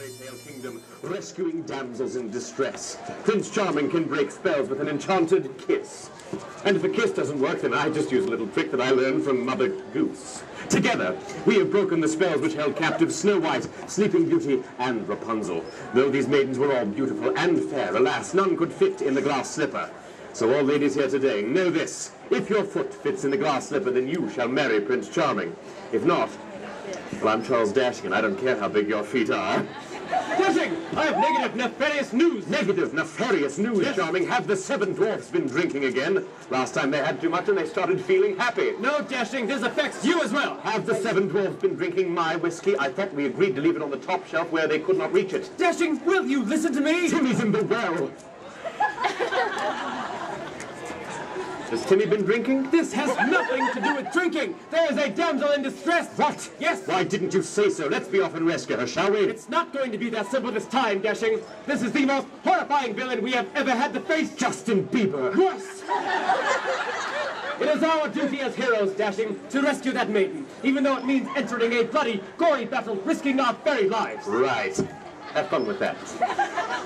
fairy tale kingdom, rescuing damsels in distress. Prince Charming can break spells with an enchanted kiss. And if a kiss doesn't work, then I just use a little trick that I learned from Mother Goose. Together, we have broken the spells which held captive Snow White, Sleeping Beauty, and Rapunzel. Though these maidens were all beautiful and fair, alas, none could fit in the glass slipper. So all ladies here today, know this. If your foot fits in the glass slipper, then you shall marry Prince Charming. If not, well, I'm Charles Dashing, and I don't care how big your feet are. Dashing! I have negative, nefarious news! Negative, nefarious news, yes. Charming. Have the 7 dwarfs been drinking again? Last time they had too much and they started feeling happy. No, Dashing, this affects you as well! Have the 7 dwarfs been drinking my whiskey? I thought we agreed to leave it on the top shelf where they could not reach it. Dashing, will you listen to me? Timmy's in the well. Has Timmy been drinking? This has nothing to do with drinking! There is a damsel in distress! What? Yes! Why didn't you say so? Let's be off and rescue her, shall we? It's not going to be that simple this time, Dashing. This is the most horrifying villain we have ever had to face. Justin Bieber! Yes! It is our duty as heroes, Dashing, to rescue that maiden, even though it means entering a bloody, gory battle, risking our very lives. Right. Have fun with that.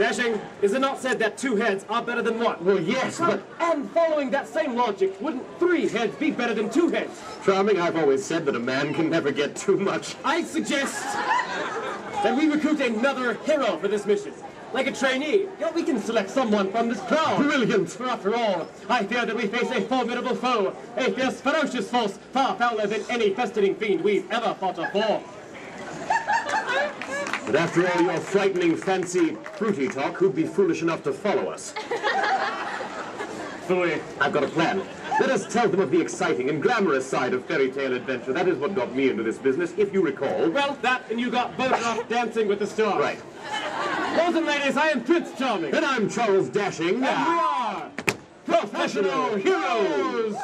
Dashing, is it not said that 2 heads are better than 1? Well, yes, but... And following that same logic, wouldn't 3 heads be better than 2 heads? Charming, I've always said that a man can never get too much. I suggest that we recruit another hero for this mission. Like a trainee, we can select someone from this crowd. Brilliant! For after all, I fear that we face a formidable foe, a fierce, ferocious force, far fouler than any festering fiend we've ever fought before. But after all your frightening, fancy, fruity talk, who'd be foolish enough to follow us? Phooey. I've got a plan. Let us tell them of the exciting and glamorous side of fairy tale adventure. That is what got me into this business, if you recall. Well, that and you got voted off Dancing with the Stars. Right. Ladies and ladies, I am Prince Charming. And I'm Charles Dashing. And we are Professional Heroes!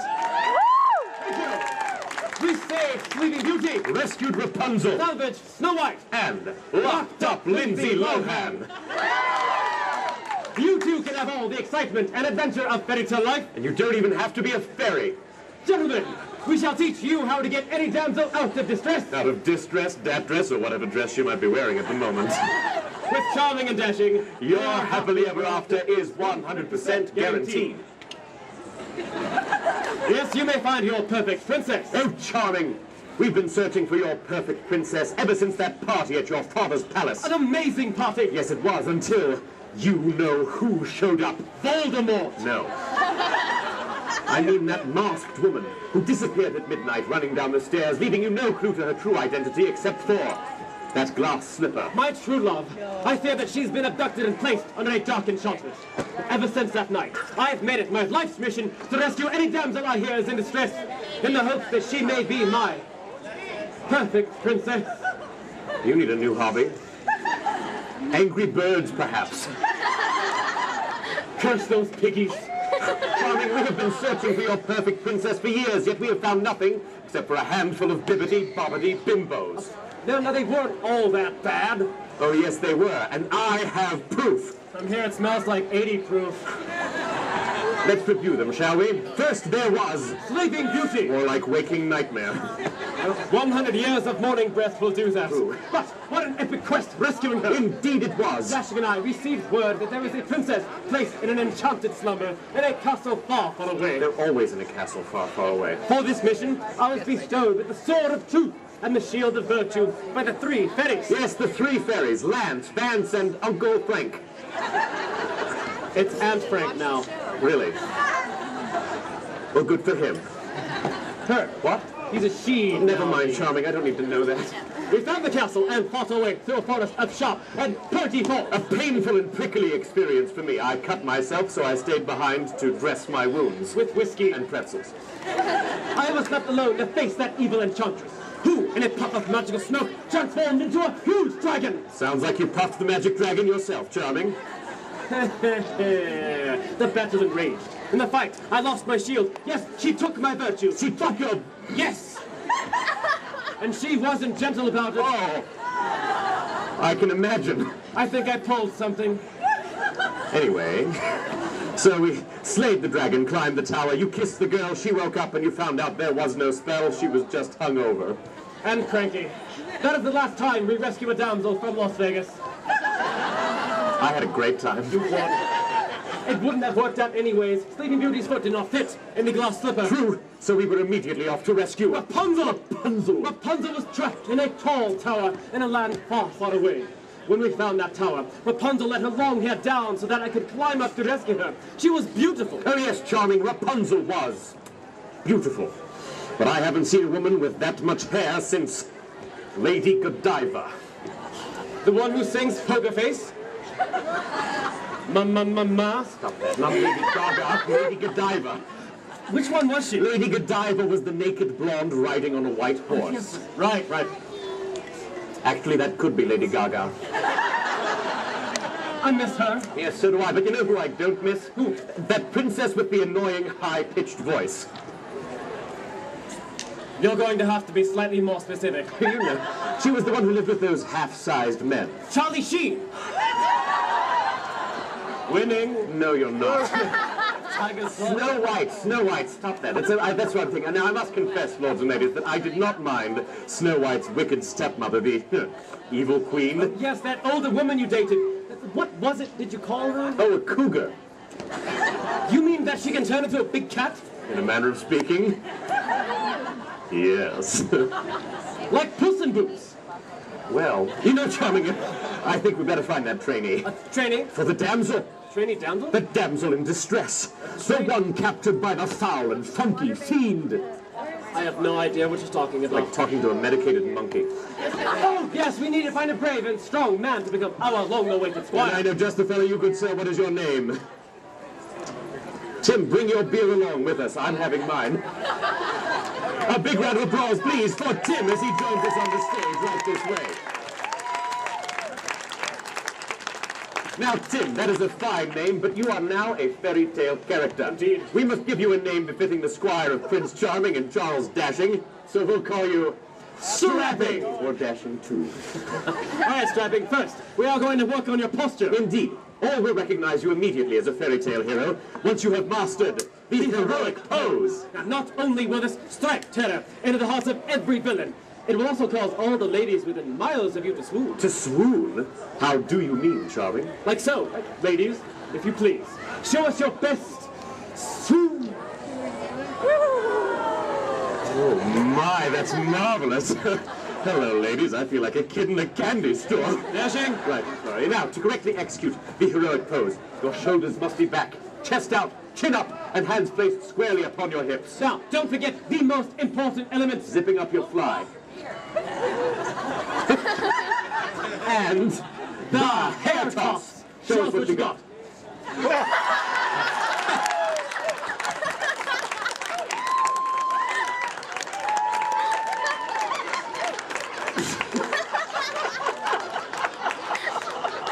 We saved Sleeping Beauty, rescued Rapunzel, salvaged Snow White, and locked up Lindsay Lohan. You too can have all the excitement and adventure of fairy tale life. And you don't even have to be a fairy. Gentlemen, we shall teach you how to get any damsel out of distress. Out of distress, dat dress, or whatever dress you might be wearing at the moment. With Charming and Dashing, your happily ever after is 100% guaranteed. Yes, you may find your perfect princess. Oh, Charming! We've been searching for your perfect princess ever since that party at your father's palace. An amazing party! Yes, it was, until you know who showed up. Voldemort! No. I mean that masked woman who disappeared at midnight running down the stairs, leaving you no clue to her true identity except for that glass slipper. My true love. I fear that she's been abducted and placed under a dark enchantment. Ever since that night, I've made it my life's mission to rescue any damsel I hear is in distress, in the hopes that she may be my perfect princess. You need a new hobby. Angry birds, perhaps. Curse those piggies. Charming, we have been searching for your perfect princess for years, yet we have found nothing except for a handful of bibbity-bobbity bimbos. No, they weren't all that bad. Oh, yes, they were, and I have proof. From here it smells like 80 proof. Let's review them, shall we? First, there was Sleeping Beauty. More like waking nightmare. 100 years of morning breath will do that. True. But what an epic quest rescuing her. Indeed it was. Dashing and I received word that there is a princess placed in an enchanted slumber in a castle far, far away. They're always in a castle far, far away. For this mission, I was bestowed with the Sword of Truth and the Shield of Virtue by the 3 fairies. Yes, the 3 fairies, Lance, Vance, and Uncle Frank. It's Aunt Frank now. Really? Well, good for him. Her. What? He's a she. Never mind, Charming, I don't need to know that. We found the castle and fought our way through a forest of sharp and pointy forks. A painful and prickly experience for me. I cut myself, so I stayed behind to dress my wounds. With whiskey and pretzels. I was left alone to face that evil enchantress, who, in a puff of magical smoke, transformed into a huge dragon. Sounds like you puffed the magic dragon yourself, Charming. The battle enraged. In the fight, I lost my shield. Yes, she took my virtue. She took your... Yes! And she wasn't gentle about it. Oh! I can imagine. I think I pulled something. Anyway, so we slayed the dragon, climbed the tower, you kissed the girl, she woke up, and you found out there was no spell, she was just hungover. And cranky. That is the last time we rescue a damsel from Las Vegas. I had a great time. You won. It wouldn't have worked out anyways. Sleeping Beauty's foot did not fit in the glass slipper. True, so we were immediately off to rescue Rapunzel! Rapunzel! Rapunzel was trapped in a tall tower in a land far, far away. When we found that tower, Rapunzel let her long hair down so that I could climb up to rescue her. She was beautiful. Oh yes, charming, Rapunzel was beautiful. But I haven't seen a woman with that much hair since Lady Godiva. The one who sings Poker Face? Ma. Stop that. Not Lady Gaga, Lady Godiva. Which one was she? Lady Godiva was the naked blonde riding on a white horse. Yes. Right. Actually, that could be Lady Gaga. I miss her. Yes, so do I. But you know who I don't miss? Who? That princess with the annoying, high-pitched voice. You're going to have to be slightly more specific. You know, she was the one who lived with those half-sized men. Charlie Sheen. Winning. No, you're not. Tiger Snow White, stop that. That's what I'm thinking. Now, I must confess, lords and ladies, that I did not mind Snow White's wicked stepmother, the evil queen. Yes, that older woman you dated. What was it did you call her? Oh, a cougar. You mean that she can turn into a big cat? In a manner of speaking. Yes. Like Puss in Boots. Well, you know, charming, I think we better find that trainee. A trainee? For the damsel. Trainee damsel? The damsel in distress. The one captured by the foul and funky fiend. I have no idea what you're talking about. Like talking to a medicated monkey. Oh, yes, we need to find a brave and strong man to become our long-awaited squire. And I know just the fellow you could sir. What is your name? Tim, bring your beer along with us. I'm having mine. A big round of applause, please, for Tim as he joins us on the stage right this way. Now, Tim, that is a fine name, but you are now a fairy tale character. Indeed. We must give you a name befitting the squire of Prince Charming and Charles Dashing, so we'll call you Strapping, or Dashing too. All right, Strapping, first, we are going to work on your posture. Indeed. All will recognize you immediately as a fairy tale hero once you have mastered the heroic pose. Now, not only will this strike terror into the hearts of every villain, it will also cause all the ladies within miles of you to swoon. To swoon? How do you mean, Charming? Like so. Ladies, if you please, show us your best swoon. Oh my, that's marvelous. Hello, ladies. I feel like a kid in a candy store. Dashing. Right, sorry. Now, to correctly execute the heroic pose, your shoulders must be back, chest out, chin up, and hands placed squarely upon your hips. Now, don't forget the most important element. Zipping up your fly. And the hair toss. Show us what you got.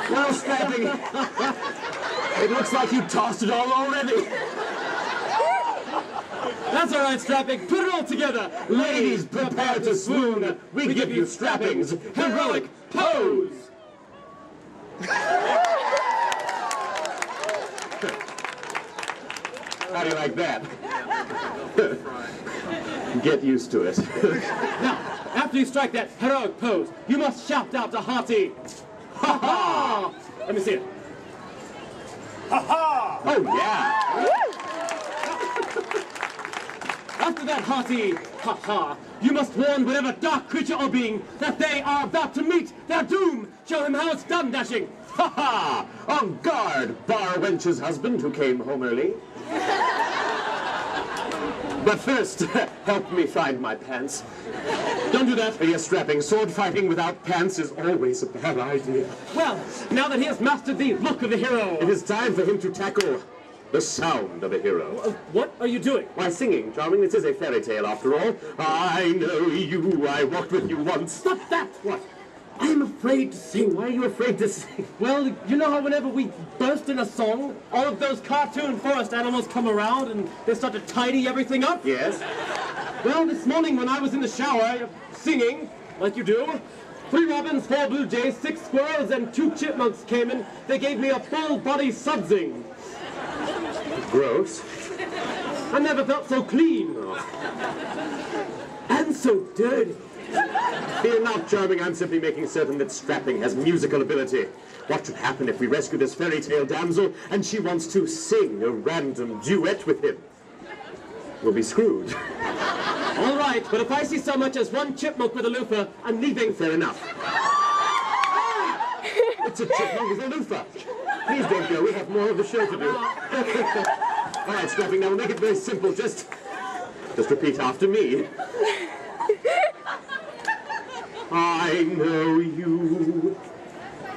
Well, Strapping, it looks like you tossed it all already. That's all right, Strapping. Put it all together. Ladies, prepare to swoon. We give you Strapping's heroic pose. How do you like that? Get used to it. Now, after you strike that heroic pose, you must shout out a hearty ha-ha! Let me see it. Ha-ha! Oh, yeah. After that hearty ha-ha, you must warn whatever dark creature or being that they are about to meet their doom. Show him how it's done, Dashing. Ha-ha! On guard, bar wench's husband who came home early. But first, help me find my pants. Don't do that. Yes, Strapping, sword fighting without pants is always a bad idea. Well, now that he has mastered the look of the hero... It is time for him to tackle the sound of a hero. What are you doing? Why, singing, Charming. This is a fairy tale, after all. I know you, I walked with you once. Stop that! What? I am afraid to sing. Why are you afraid to sing? Well, you know how whenever we burst in a song, all of those cartoon forest animals come around and they start to tidy everything up? Yes? Well, this morning when I was in the shower, singing, like you do, 3 robins, 4 blue jays, 6 squirrels, and 2 chipmunks came in. They gave me a full-body sudsing. Gross. I never felt so clean. And so dirty. Fear not, Charming. I'm simply making certain that Strapping has musical ability. What should happen if we rescue this fairy tale damsel and she wants to sing a random duet with him? We'll be screwed. All right, but if I see so much as one chipmunk with a loofah, I'm leaving. Fair enough. It's a chipmunk with a loofah. Please don't go, we have more of the show to do. All right, Scrapping, now we'll make it very simple. Just repeat after me. I know you.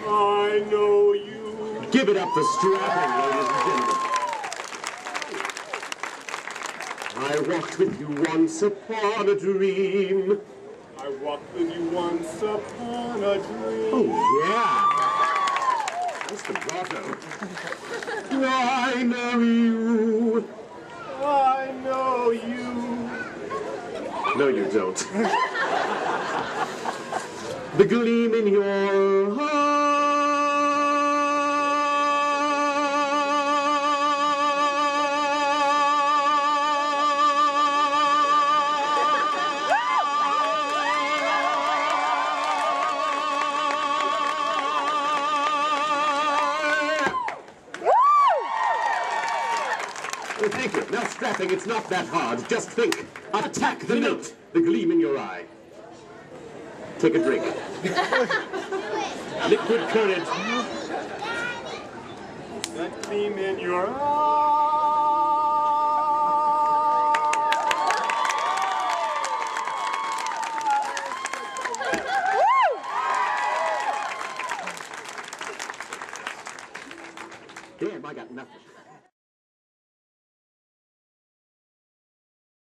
I know you. Give it up for Strapping, ladies and gentlemen. I walked with you once upon a dream. I walked with you once upon a dream. Oh, yeah. That's the vibrato. I know you. I know you. No, you don't. The gleam in your Well, thank you. Now, Strapping, it's not that hard. Just think. Attack the note. The gleam in your eye. Take a drink. Liquid courage. That gleam in your eye.